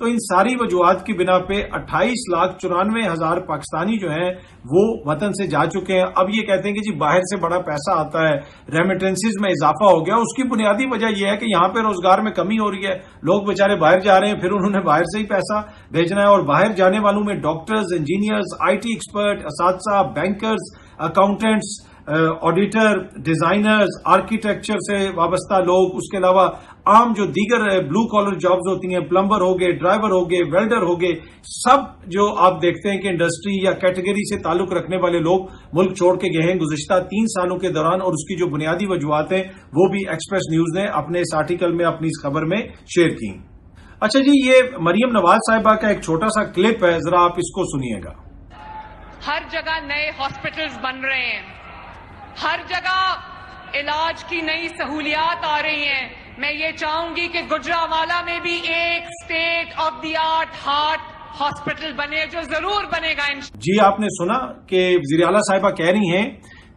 تو ان ساری وجوہات کی بنا پہ 28,94,000 پاکستانی جو ہیں وہ وطن سے جا چکے ہیں. اب یہ کہتے ہیں کہ جی باہر سے بڑا پیسہ آتا ہے, ریمیٹنسز میں اضافہ ہو گیا. اس کی بنیادی وجہ یہ ہے کہ یہاں پہ روزگار میں کمی ہو رہی ہے, لوگ بیچارے باہر جا رہے ہیں, پھر انہوں نے باہر سے ہی پیسہ بھیجنا ہے. اور باہر جانے والوں میں doctors, engineers, I T expert, اساتذہ, bankers, accountants, auditor, designers, architecture سے وابستہ لوگ, اس کے علاوہ عام جو دیگر بلو کالر جابز ہوتی ہیں, پلمبر ہو گئے, ڈرائیور ہو گئے, ویلڈر ہو گئے, سب جو آپ دیکھتے ہیں کہ انڈسٹری یا کیٹیگری سے تعلق رکھنے والے لوگ ملک چھوڑ کے گئے ہیں گزشتہ 3 سالوں کے دوران. اور اس کی جو بنیادی وجوہات ہیں وہ بھی ایکسپریس نیوز نے اپنے اس آرٹیکل میں, اپنی اس خبر میں شیئر کی. اچھا جی, یہ مریم نواز صاحبہ کا ایک چھوٹا سا کلپ ہے, ذرا آپ اس کو سنیے گا. ہر جگہ نئے ہاسپٹلز بن رہے ہیں, ہر جگہ علاج کی نئی سہولیات آ رہی ہیں. میں یہ چاہوں گی کہ گجرانوالہ میں بھی ایک state of the art heart hospital بنے, جو ضرور بنے گا. جی, آپ نے سنا کہ وزیر اعلیٰ صاحبہ کہہ رہی ہیں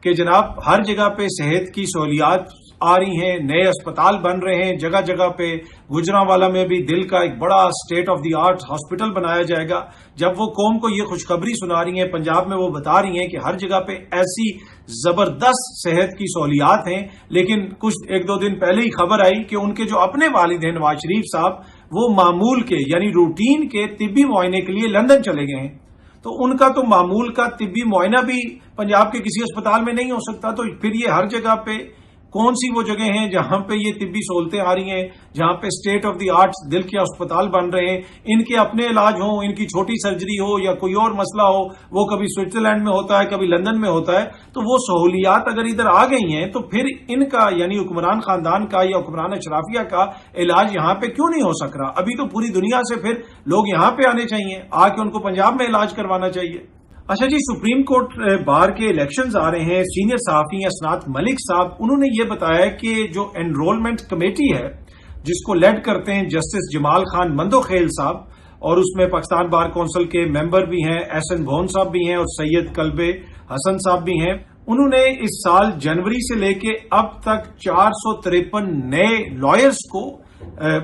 کہ جناب ہر جگہ پہ صحت کی سہولیات آ رہی ہیں, نئے اسپتال بن رہے ہیں جگہ جگہ پہ. گجرانوالہ میں بھی دل کا ایک بڑا state of the art hospital بنایا جائے گا. جب وہ قوم کو یہ خوشخبری سنا رہی ہیں, پنجاب میں وہ بتا رہی ہیں کہ ہر جگہ پہ ایسی زبردست صحت کی سہولیات ہیں, لیکن کچھ 1-2 دن پہلے ہی خبر آئی کہ ان کے جو اپنے والد ہیں نواز شریف صاحب, وہ معمول کے یعنی روٹین کے طبی معائنے کے لیے لندن چلے گئے ہیں. تو ان کا تو معمول کا طبی معائنہ بھی پنجاب کے کسی اسپتال میں نہیں ہو سکتا. تو پھر یہ ہر جگہ پہ کون سی وہ جگہ ہیں جہاں پہ یہ طبی سہولتیں آ رہی ہیں, جہاں پہ اسٹیٹ آف دی آرٹ دل کے اسپتال بن رہے ہیں, ان کے اپنے علاج ہوں, ان کی چھوٹی سرجری ہو یا کوئی اور مسئلہ ہو, وہ کبھی سوئٹزرلینڈ میں ہوتا ہے, کبھی لندن میں ہوتا ہے. تو وہ سہولیات اگر ادھر آ گئی ہیں تو پھر ان کا یعنی حکمران خاندان کا یا حکمران اشرافیہ کا علاج یہاں پہ کیوں نہیں ہو سک رہا؟ ابھی تو پوری دنیا سے پھر لوگ یہاں پہ آنے چاہیے, آ کے ان کو پنجاب میں علاج کروانا چاہیے. اچھا جی, سپریم کورٹ بار کے الیکشنز آ رہے ہیں. سینئر صحافی اسنات ملک صاحب, انہوں نے یہ بتایا کہ جو انرولمنٹ کمیٹی ہے جس کو لیڈ کرتے ہیں جسٹس جمال خان مندوخیل صاحب, اور اس میں پاکستان بار کونسل کے ممبر بھی ہیں, احسن بھون صاحب بھی ہیں, اور سید کلب حسن صاحب بھی ہیں. انہوں نے اس سال جنوری سے لے کے اب تک 453 نئے لائرز کو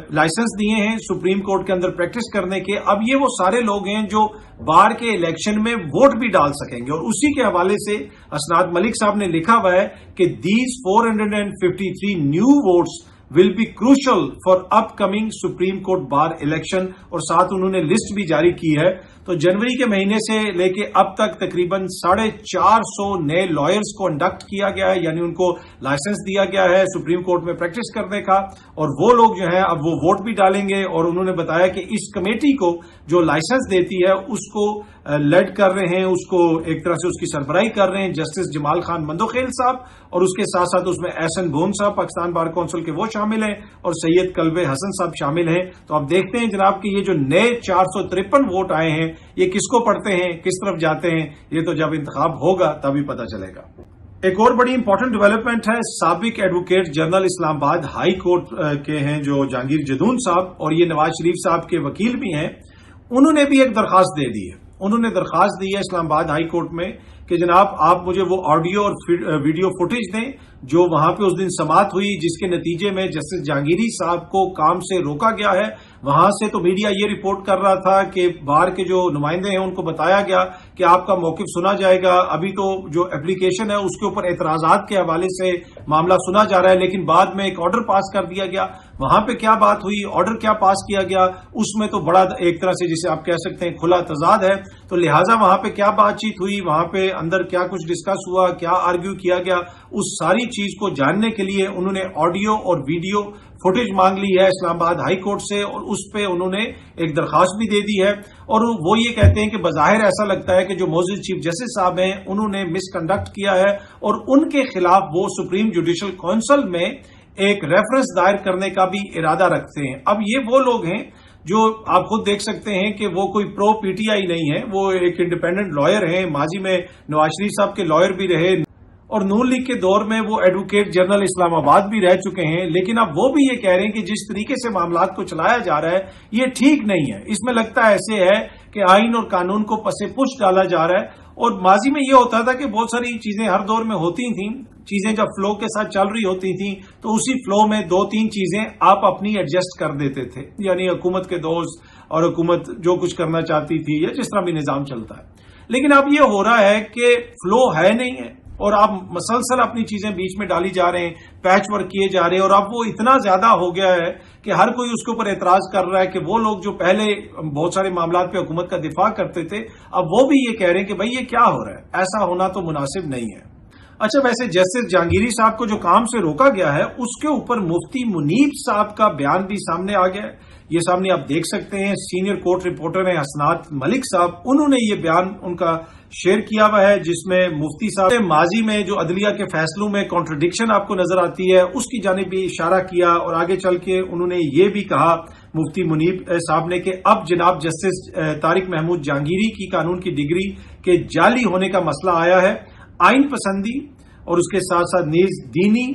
لائسنس دیے ہیں سپریم کورٹ کے اندر پریکٹس کرنے کے. اب یہ وہ سارے لوگ ہیں جو بار کے الیکشن میں ووٹ بھی ڈال سکیں گے. اور اسی کے حوالے سے اسنات ملک صاحب نے لکھا ہوا ہے کہ these 453 new votes will be crucial for upcoming supreme court bar election. اور ساتھ انہوں نے لسٹ بھی جاری کی ہے. تو جنوری کے مہینے سے لے کے اب تک تقریباً 450 نئے لائرز کو انڈکٹ کیا گیا ہے, یعنی ان کو لائسنس دیا گیا ہے سپریم کورٹ میں پریکٹس کرنے کا. اور وہ لوگ جو ہیں اب وہ ووٹ بھی ڈالیں گے. اور انہوں نے بتایا کہ اس کمیٹی کو جو لائسنس دیتی ہے اس کو لیڈ کر رہے ہیں, اس کو ایک طرح سے اس کی سربراہی کر رہے ہیں جسٹس جمال خان مندوخیل صاحب, اور اس کے ساتھ ساتھ اس میں احسن بھون صاحب پاکستان بار کونسل کے وہ شامل ہیں, اور سید کلب حسن صاحب شامل ہیں. تو آپ دیکھتے ہیں جناب کہ یہ جو نئے 453 ووٹ آئے ہیں یہ کس کو پڑتے ہیں, کس طرف جاتے ہیں, یہ تو جب انتخاب ہوگا تبھی پتہ چلے گا. ایک اور بڑی امپورٹنٹ ڈیولپمنٹ ہے, سابق ایڈوکیٹ جنرل اسلام آباد ہائی کورٹ کے ہیں جو جہانگیر جدون صاحب, اور یہ نواز شریف صاحب کے وکیل بھی ہیں. انہوں نے بھی ایک درخواست دے دی ہے. انہوں نے درخواست دی ہے اسلام آباد ہائی کورٹ میں کہ جناب آپ مجھے وہ آڈیو اور ویڈیو فوٹیج دیں جو وہاں پہ اس دن سماعت ہوئی, جس کے نتیجے میں جسٹس جہانگیری صاحب کو کام سے روکا گیا ہے. وہاں سے تو میڈیا یہ رپورٹ کر رہا تھا کہ بار کے جو نمائندے ہیں ان کو بتایا گیا کہ آپ کا موقف سنا جائے گا. ابھی تو جو اپلیکیشن ہے اس کے اوپر اعتراضات کے حوالے سے معاملہ سنا جا رہا ہے, لیکن بعد میں ایک آرڈر پاس کر دیا گیا. وہاں پہ کیا بات ہوئی, آرڈر کیا پاس کیا گیا, اس میں تو بڑا ایک طرح سے جسے آپ کہہ سکتے ہیں کھلا تضاد ہے. تو لہٰذا وہاں پہ کیا بات چیت ہوئی, وہاں پہ اندر کیا کچھ ڈسکس ہوا, کیا آرگیو کیا گیا, اس ساری چیز کو جاننے کے لیے انہوں نے آڈیو اور ویڈیو فوٹیج مانگ لی ہے اسلام آباد ہائی کورٹ سے, اور اس پہ انہوں نے ایک درخواست بھی دے دی ہے. اور وہ یہ کہتے ہیں کہ بظاہر ایسا لگتا ہے کہ جو موجود چیف جسٹس صاحب ہیں انہوں نے مس کنڈکٹ کیا ہے, اور ان کے خلاف وہ سپریم جوڈیشل کونسل میں ایک ریفرنس دائر کرنے کا بھی ارادہ رکھتے ہیں. اب یہ وہ لوگ ہیں جو آپ خود دیکھ سکتے ہیں کہ وہ کوئی پرو پی ٹی آئی نہیں ہے, وہ ایک انڈیپینڈنٹ لائر ہیں, ماضی میں نواز شریف صاحب کے لائر بھی رہے, اور نون لیگ کے دور میں وہ ایڈوکیٹ جنرل اسلام آباد بھی رہ چکے ہیں. لیکن اب وہ بھی یہ کہہ رہے ہیں کہ جس طریقے سے معاملات کو چلایا جا رہا ہے یہ ٹھیک نہیں ہے. اس میں لگتا ہے ایسے ہے کہ آئین اور قانون کو پسے پش ڈالا جا رہا ہے. اور ماضی میں یہ ہوتا تھا کہ بہت ساری چیزیں ہر دور میں ہوتی تھیں, چیزیں جب فلو کے ساتھ چل رہی ہوتی تھیں تو اسی فلو میں 2-3 چیزیں آپ اپنی ایڈجسٹ کر دیتے تھے. یعنی حکومت کے دوست اور حکومت جو کچھ کرنا چاہتی تھی یا جس طرح بھی نظام چلتا ہے. لیکن اب یہ ہو رہا ہے کہ فلو ہے نہیں ہے اور آپ مسلسل اپنی چیزیں بیچ میں ڈالی جا رہے ہیں, پیچ ورک کیے جا رہے ہیں, اور اب وہ اتنا زیادہ ہو گیا ہے کہ ہر کوئی اس کے اوپر اعتراض کر رہا ہے کہ وہ لوگ جو پہلے بہت سارے معاملات پہ حکومت کا دفاع کرتے تھے اب وہ بھی یہ کہہ رہے ہیں کہ بھائی یہ کیا ہو رہا ہے, ایسا ہونا تو مناسب نہیں ہے. اچھا, ویسے جسٹس جہانگیری صاحب کو جو کام سے روکا گیا ہے اس کے اوپر مفتی منیب صاحب کا بیان بھی سامنے آ گیا ہے. یہ سامنے آپ دیکھ سکتے ہیں, سینئر کورٹ رپورٹر ہیں حسنات ملک صاحب, انہوں نے یہ بیان ان کا شیئر کیا ہوا ہے جس میں مفتی صاحب نے ماضی میں جو عدلیہ کے فیصلوں میں کانٹرڈکشن آپ کو نظر آتی ہے اس کی جانب بھی اشارہ کیا, اور آگے چل کے انہوں نے یہ بھی کہا مفتی منیب صاحب نے کہ اب جناب جسٹس طارق محمود جہانگیری کی قانون کی ڈگری کے جعلی ہونے کا مسئلہ آیا ہے. آئین پسندی اور اس کے ساتھ ساتھ نیز دینی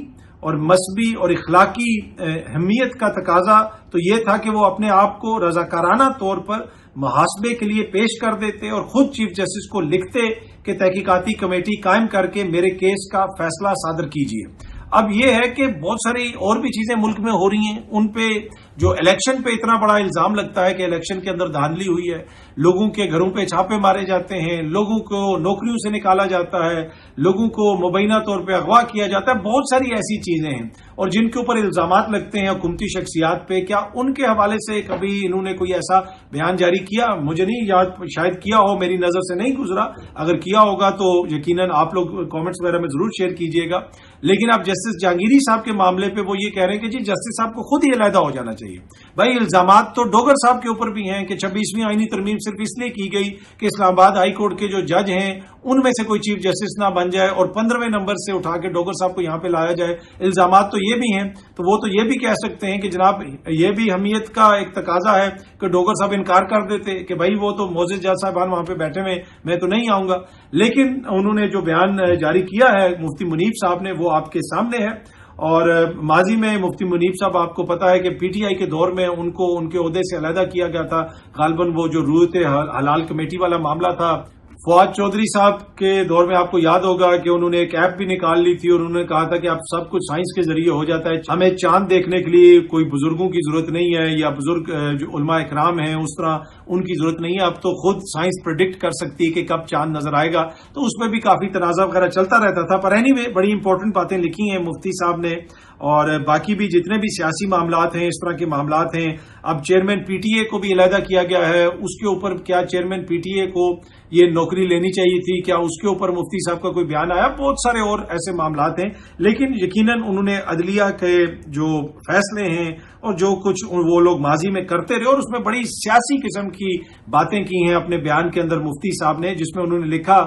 اور مذہبی اور اخلاقی اہمیت کا تقاضا تو یہ تھا کہ وہ اپنے آپ کو رضاکارانہ طور پر محاسبے کے لیے پیش کر دیتے اور خود چیف جسٹس کو لکھتے کہ تحقیقاتی کمیٹی قائم کر کے میرے کیس کا فیصلہ صادر کیجیے. اب یہ ہے کہ بہت ساری اور بھی چیزیں ملک میں ہو رہی ہیں, ان پہ جو الیکشن پہ اتنا بڑا الزام لگتا ہے کہ الیکشن کے اندر دھاندلی ہوئی ہے, لوگوں کے گھروں پہ چھاپے مارے جاتے ہیں, لوگوں کو نوکریوں سے نکالا جاتا ہے, لوگوں کو مبینہ طور پہ اغوا کیا جاتا ہے, بہت ساری ایسی چیزیں ہیں اور جن کے اوپر الزامات لگتے ہیں حکومتی شخصیات پہ. کیا ان کے حوالے سے کبھی انہوں نے کوئی ایسا بیان جاری کیا؟ مجھے نہیں یاد, شاید کیا ہو, میری نظر سے نہیں گزرا. اگر کیا ہوگا تو یقیناً آپ لوگ کامنٹس وغیرہ میں ضرور شیئر کیجیے گا. لیکن اب جسٹس جہانگیری صاحب کے معاملے پہ وہ یہ کہہ رہے ہیں کہ جی جسٹس صاحب کو خود ہی علیحدہ ہو جانا چاہیے. بھائی الزامات تو ڈوگر صاحب کے اوپر بھی ہیں کہ 26ویں آئینی ترمیم صرف اس لیے کی گئی کہ اسلام آباد ہائی کورٹ کے جو جج ہیں ان میں سے کوئی چیف جسٹس نہ بن جائے اور 15ویں نمبر سے اٹھا کے ڈوگر صاحب کو یہاں پہ لایا جائے. الزامات تو یہ بھی ہیں, تو وہ تو یہ بھی کہہ سکتے ہیں کہ جناب یہ بھی اہمیت کا ایک تقاضا ہے کہ ڈوگر صاحب انکار کر دیتے کہ بھائی وہ تو معزز جج صاحبان وہاں پہ بیٹھے ہوئے, میں تو نہیں آؤں گا. لیکن انہوں نے جو بیان جاری کیا ہے مفتی منیب صاحب نے وہ آپ کے سامنے ہے. اور ماضی میں مفتی منیب صاحب آپ کو پتا ہے کہ پی ٹی آئی کے دور میں ان کو ان کے عہدے سے علیحدہ کیا گیا تھا. غالباً وہ جو رویت حلال کمیٹی والا معاملہ تھا, فواد چودھری صاحب کے دور میں آپ کو یاد ہوگا کہ انہوں نے ایک ایپ بھی نکال لی تھی اور انہوں نے کہا تھا کہ اب سب کچھ سائنس کے ذریعے ہو جاتا ہے, ہمیں چاند دیکھنے کے لیے کوئی بزرگوں کی ضرورت نہیں ہے یا بزرگ جو علماء اکرام ہیں اس طرح ان کی ضرورت نہیں ہے, اب تو خود سائنس پریڈکٹ کر سکتی ہے کہ کب چاند نظر آئے گا. تو اس میں بھی کافی تنازع وغیرہ چلتا رہتا تھا. پر اینی وے بڑی امپورٹنٹ باتیں لکھی ہیں مفتی صاحب نے, اور باقی بھی جتنے بھی سیاسی معاملات ہیں اس طرح کے معاملات ہیں. اب چیئرمین پی ٹی اے کو بھی علیحدہ کیا گیا ہے, اس کے اوپر کیا چیئرمین پی ٹی اے کو یہ نوکری لینی چاہیے تھی, کیا اس کے اوپر مفتی صاحب کا کوئی بیان آیا, بہت سارے اور ایسے معاملات ہیں. لیکن یقیناً انہوں نے عدلیہ کے جو فیصلے ہیں اور جو کچھ وہ لوگ ماضی میں کرتے رہے اور اس میں بڑی سیاسی قسم کی باتیں کی ہیں اپنے بیان کے اندر مفتی صاحب نے, جس میں انہوں نے لکھا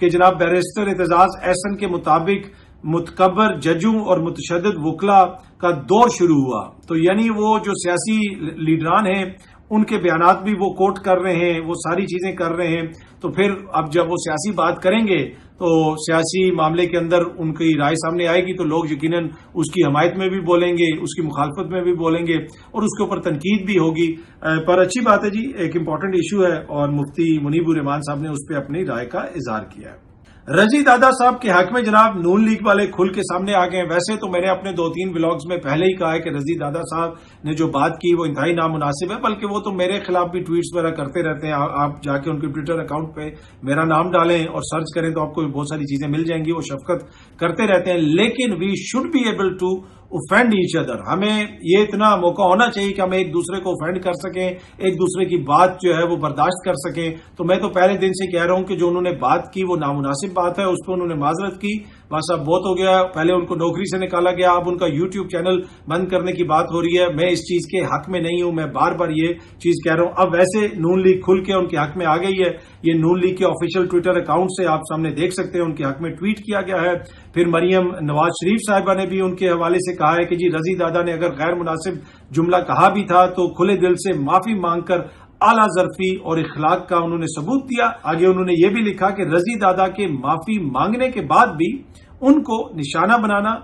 کہ جناب بیرسٹر اعتزاز احسن کے مطابق متکبر ججوں اور متشدد وکلا کا دور شروع ہوا. تو یعنی وہ جو سیاسی لیڈران ہیں ان کے بیانات بھی وہ کوٹ کر رہے ہیں, وہ ساری چیزیں کر رہے ہیں. تو پھر اب جب وہ سیاسی بات کریں گے تو سیاسی معاملے کے اندر ان کی رائے سامنے آئے گی تو لوگ یقیناً اس کی حمایت میں بھی بولیں گے, اس کی مخالفت میں بھی بولیں گے اور اس کے اوپر تنقید بھی ہوگی. پر اچھی بات ہے جی, ایک امپورٹنٹ ایشو ہے اور مفتی منیب الرحمان صاحب نے اس پہ اپنی رائے کا اظہار کیا ہے. رضی دادا صاحب کے حق میں جناب نون لیگ والے کھل کے سامنے آ گئے ہیں. ویسے تو میں نے اپنے 2-3 ولاگز میں پہلے ہی کہا ہے کہ رضی دادا صاحب نے جو بات کی وہ انتہائی نامناسب ہے, بلکہ وہ تو میرے خلاف بھی ٹویٹس وغیرہ کرتے رہتے ہیں. آپ جا کے ان کے ٹویٹر اکاؤنٹ پہ میرا نام ڈالیں اور سرچ کریں تو آپ کو بہت ساری چیزیں مل جائیں گی. وہ شفقت کرتے رہتے ہیں, لیکن we should be able to offend each other. ہمیں یہ اتنا موقع ہونا چاہیے کہ ہم ایک دوسرے کو اوفینڈ کر سکیں, ایک دوسرے کی بات جو ہے وہ برداشت کر سکیں. تو میں تو پہلے دن سے کہہ رہا ہوں کہ جو انہوں نے بات کی وہ نامناسب بات ہے, اس پہ انہوں نے معذرت کی, بس اب بہت ہو گیا. پہلے ان کو نوکری سے نکالا گیا, اب ان کا یوٹیوب چینل بند کرنے کی بات ہو رہی ہے. میں اس چیز کے حق میں نہیں ہوں, میں بار بار یہ چیز کہہ رہا ہوں. اب ویسے نون لیگ کھل کے ان کے حق میں آ گئی ہے. یہ نون لیگ کے آفیشیل ٹویٹر اکاؤنٹ سے آپ سامنے دیکھ سکتے ہیں, ان کے حق میں ٹویٹ کیا گیا ہے. پھر مریم نواز شریف صاحبہ نے بھی ان کے حوالے سے کہا ہے کہ جی رضی دادا نے اگر غیر مناسب جملہ کہا بھی تھا تو کھلے دل سے معافی مانگ کر اعلیٰ ظرفی اور اخلاق کا انہوں نے ثبوت دیا. آگے انہوں نے یہ بھی لکھا کہ رضی دادا کے معافی مانگنے کے بعد بھی ان کو نشانہ بنانا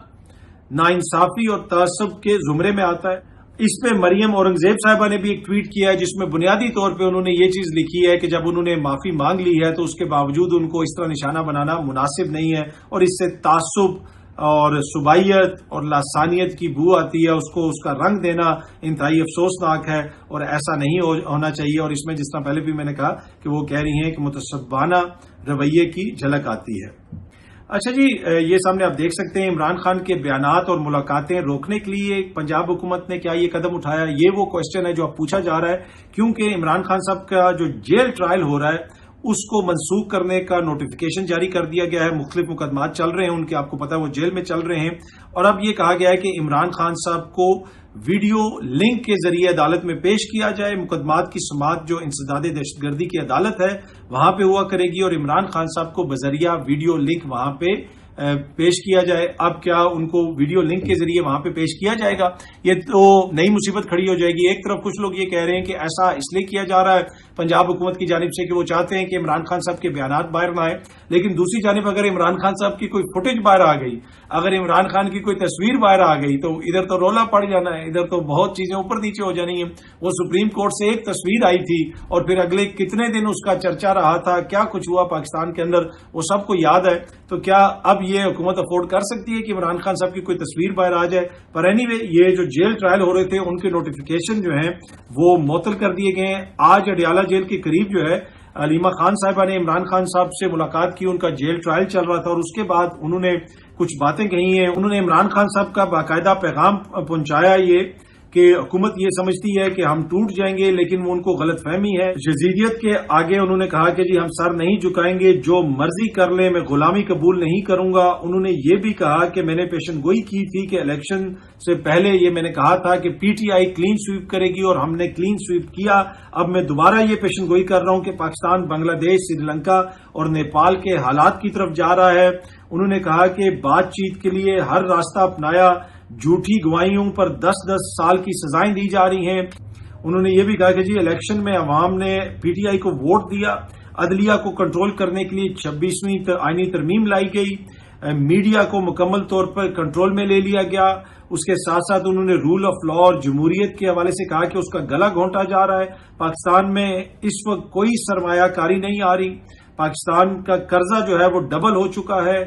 ناانصافی اور تعصب کے زمرے میں آتا ہے. اس پہ مریم اورنگزیب صاحبہ نے بھی ایک ٹویٹ کیا ہے جس میں بنیادی طور پہ انہوں نے یہ چیز لکھی ہے کہ جب انہوں نے معافی مانگ لی ہے تو اس کے باوجود ان کو اس طرح نشانہ بنانا مناسب نہیں ہے اور اس سے تعصب اور صوبائیت اور لسانیت کی بو آتی ہے، اس کو اس کا رنگ دینا انتہائی افسوسناک ہے اور ایسا نہیں ہونا چاہیے. اور اس میں جس طرح پہلے بھی میں نے کہا کہ وہ کہہ رہی ہیں کہ متعصبانہ رویے کی جھلک آتی ہے. اچھا جی، یہ سامنے آپ دیکھ سکتے ہیں عمران خان کے بیانات اور ملاقاتیں روکنے کے لیے پنجاب حکومت نے کیا یہ قدم اٹھایا. یہ وہ کوشچن ہے جو اب پوچھا جا رہا ہے، کیونکہ عمران خان صاحب کا جو جیل ٹرائل ہو رہا ہے اس کو منسوخ کرنے کا نوٹیفیکیشن جاری کر دیا گیا ہے. مختلف مقدمات چل رہے ہیں ان کے، آپ کو پتا ہے وہ جیل میں چل رہے ہیں. اور اب یہ کہا گیا ہے کہ عمران خان صاحب کو ویڈیو لنک کے ذریعے عدالت میں پیش کیا جائے. مقدمات کی سماعت جو انسداد دہشت گردی کی عدالت ہے وہاں پہ ہوا کرے گی اور عمران خان صاحب کو بذریعہ ویڈیو لنک وہاں پہ پیش کیا جائے. اب کیا ان کو ویڈیو لنک کے ذریعے وہاں پہ پیش کیا جائے گا؟ یہ تو نئی مصیبت کھڑی ہو جائے گی. ایک طرف کچھ لوگ یہ کہہ رہے ہیں کہ ایسا اس لیے کیا جا رہا ہے پنجاب حکومت کی جانب سے کہ وہ چاہتے ہیں کہ عمران خان صاحب کے بیانات باہر نہ آئے، لیکن دوسری جانب اگر عمران خان صاحب کی کوئی فوٹیج باہر آ گئی، اگر عمران خان کی کوئی تصویر باہر آ گئی تو ادھر تو رولا پڑ جانا ہے، ادھر تو بہت چیزیں اوپر نیچے ہو جانی ہیں. وہ سپریم کورٹ سے ایک تصویر آئی تھی اور پھر اگلے کتنے دن اس کا چرچا رہا تھا، کیا کچھ ہوا پاکستان کے اندر وہ سب کو یاد ہے. تو کیا اب یہ حکومت افورڈ کر سکتی ہے کہ عمران خان صاحب کی کوئی تصویر باہر آ جائے؟ پر اینی وے یہ جو جیل ٹرائل ہو رہے تھے ان کے نوٹیفیکیشن جو ہیں وہ معطل کر دیے گئے ہیں. آج اڈیالہ جیل کے قریب جو ہے علیمہ خان صاحبہ نے عمران خان صاحب سے ملاقات کی. ان کا جیل ٹرائل چل رہا تھا اور اس کے بعد انہوں نے کچھ باتیں کہی ہیں. انہوں نے عمران خان صاحب کا باقاعدہ پیغام پہنچایا یہ کہ حکومت یہ سمجھتی ہے کہ ہم ٹوٹ جائیں گے، لیکن وہ ان کو غلط فہمی ہے. یزیدیت کے آگے انہوں نے کہا کہ جی ہم سر نہیں جھکائیں گے، جو مرضی کر لیں، میں غلامی قبول نہیں کروں گا. انہوں نے یہ بھی کہا کہ میں نے پیشن گوئی کی تھی کہ الیکشن سے پہلے یہ میں نے کہا تھا کہ P T I clean sweep کرے گی اور ہم نے کلین سویپ کیا. اب میں دوبارہ یہ پیشن گوئی کر رہا ہوں کہ پاکستان بنگلہ دیش، سری لنکا اور نیپال کے حالات کی طرف جا رہا ہے. انہوں نے کہا کہ بات چیت کے لیے ہر راستہ اپنایا، جھوٹی گواہیوں پر 10-10 سال کی سزائیں دی جا رہی ہیں. انہوں نے یہ بھی کہا کہ جی الیکشن میں عوام نے پی ٹی آئی کو ووٹ دیا، عدلیہ کو کنٹرول کرنے کے لیے 26ویں آئینی ترمیم لائی گئی، میڈیا کو مکمل طور پر کنٹرول میں لے لیا گیا. اس کے ساتھ ساتھ انہوں نے رول آف لا اور جمہوریت کے حوالے سے کہا کہ اس کا گلا گھونٹا جا رہا ہے. پاکستان میں اس وقت کوئی سرمایہ کاری نہیں آ رہی، پاکستان کا قرضہ جو ہے وہ ڈبل ہو چکا ہے،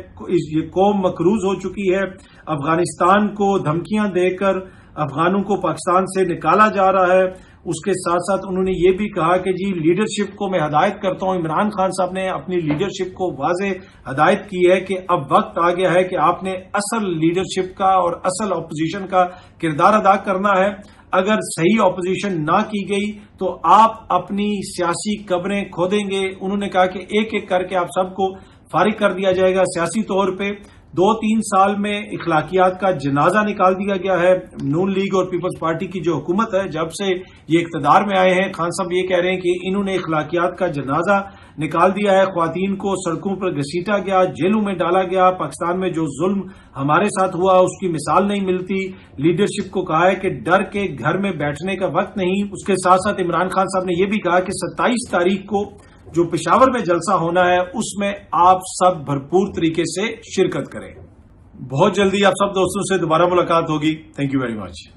یہ قوم مقروض ہو چکی ہے. افغانستان کو دھمکیاں دے کر افغانوں کو پاکستان سے نکالا جا رہا ہے. اس کے ساتھ ساتھ انہوں نے یہ بھی کہا کہ جی لیڈرشپ کو میں ہدایت کرتا ہوں. عمران خان صاحب نے اپنی لیڈرشپ کو واضح ہدایت کی ہے کہ اب وقت آ گیا ہے کہ آپ نے اصل لیڈرشپ کا اور اصل اپوزیشن کا کردار ادا کرنا ہے. اگر صحیح اپوزیشن نہ کی گئی تو آپ اپنی سیاسی قبریں کھودیں گے. انہوں نے کہا کہ ایک ایک کر کے آپ سب کو فارغ کر دیا جائے گا سیاسی طور پہ. 2-3 سال میں اخلاقیات کا جنازہ نکال دیا گیا ہے. نون لیگ اور پیپلز پارٹی کی جو حکومت ہے جب سے یہ اقتدار میں آئے ہیں، خان صاحب یہ کہہ رہے ہیں کہ انہوں نے اخلاقیات کا جنازہ نکال دیا ہے. خواتین کو سڑکوں پر گھسیٹا گیا، جیلوں میں ڈالا گیا. پاکستان میں جو ظلم ہمارے ساتھ ہوا اس کی مثال نہیں ملتی. لیڈرشپ کو کہا ہے کہ ڈر کے گھر میں بیٹھنے کا وقت نہیں. اس کے ساتھ ساتھ عمران خان صاحب نے یہ بھی کہا کہ 27 تاریخ کو جو پشاور میں جلسہ ہونا ہے اس میں آپ سب بھرپور طریقے سے شرکت کریں. بہت جلدی آپ سب دوستوں سے دوبارہ ملاقات ہوگی. Thank you very much.